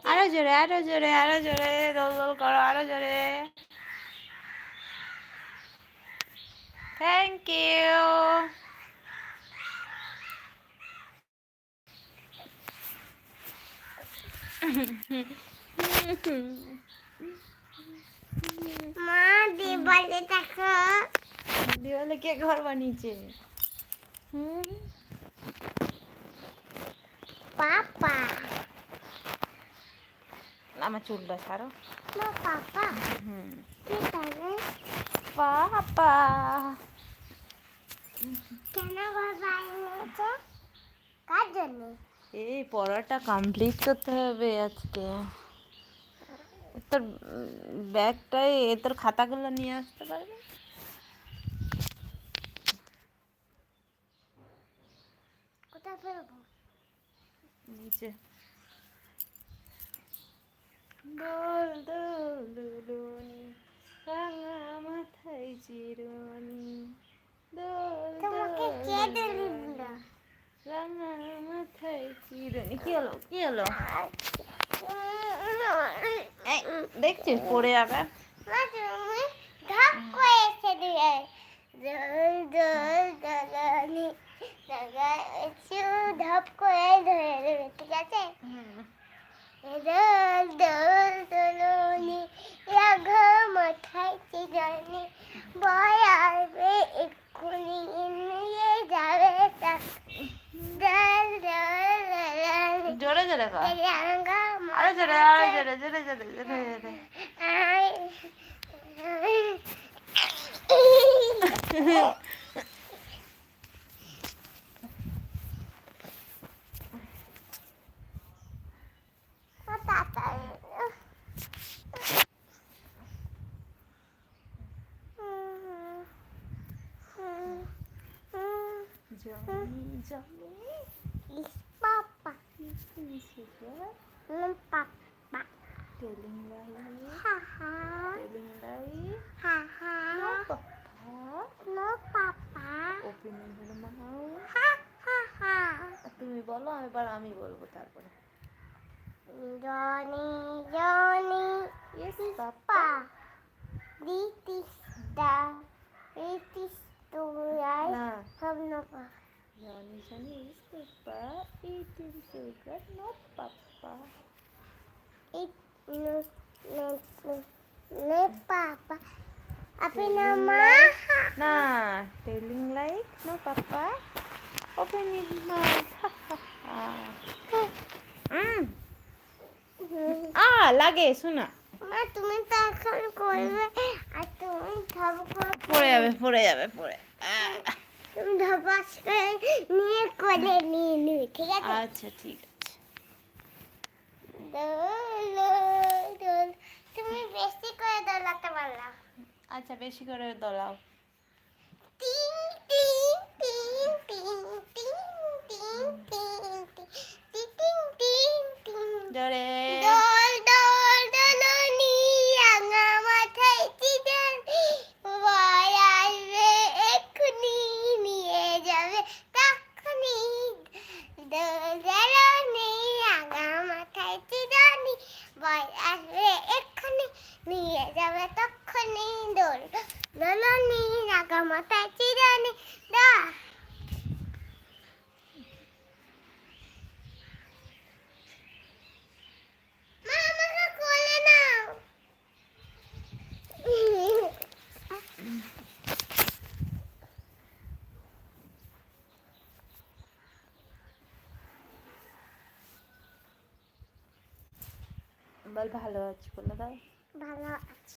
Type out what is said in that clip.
আরো জোরে, আরো জোরে, আরো জোরে দোল দোল করো, আরো জোরে। Thank you. মা দেওয়ালে দেখো, দেওয়ালে কে ঘর বানিয়েছে? পাপা। আমার চুলটা ছাড়ো। না পাপা, কি করে? পাপা কেন ঘর বানিয়েছে? কার জন্য? এই পড়াটা কমপ্লিট করতে হবে আজকে। তোর ব্যাগটাই, তোর খাতাগুলো নিয়ে আসতে পারবে? কোথায় ফেলবো? নিচে। দোল দোল দুলুনি, রাঙা মাথায় চিরুনি, দোল তোমাকে কে দোল দিল না? রাঙা মাথায় চিরুনি। কি হলো, কি হলো? এই, দেখছিস পড়ে যাবে। মা তুমি ঢক করে এসে দিয়ে দোল দোল দোলনি একটু ঢপ করে ধরে দেবে, ঠিক আছে? দোল দোল দোলনি, রাঙা মাথায় চিরুনি, বয় আসবে এক্ষুনি নিয়ে যাবে দোল দোল দোলনি। জোরে জোরে কর। রাঙা আরো জোরে, আরো মাথায় জোরে, জোরে জোরে জোরে জোরে। জমি জমি Papa, sugar papa, telling lie, haha, telling lie, haha, no papa, no papa, opening her mouth. ha ha ha. তুমি বলো, এবার আমি বলবো তারপরে। Johnny, Johnny, Yes, papa. papa. This is the, it is to right না, from the papa. Johnny Johnny is papa, eating sugar, not papa. It no papa. Apna ma. না, telling lie, no papa, opening mouth. লাগে শোনা। মা তুমি তো এখন করবে আর তুমি ধপ করে পড়ে যাবে, পড়ে যাবে, পড়ে। তুমি ধপাস করে নিয়ে কোলে নিয়ে নিবি, ঠিক আছে? আচ্ছা ঠিক আছে। দোল দোল, তুমি বেশি করে দোলাতে পারলা। আচ্ছা বেশি করে দোলাও। টিং টিং টিং টিং টিং টিং টিং টিং টিং টিং টিং। জোরে। দোল দোল দোলনি, রাঙা মাথায় চিরুনি, বর আসবে এক্ষুনি নিয়ে যাবে তক্ষুনি। দোল দোলনি, রাঙা মাথায় চিরুনি, বর আসবে এক্ষুনি নিয়ে যাবে তক্ষুনি। দোল দোলনি, রাঙা মাথায় চিরুনি, দা। মা আমাকে কোলে নাও। বল ভালো আছি বলে দাও। ভালো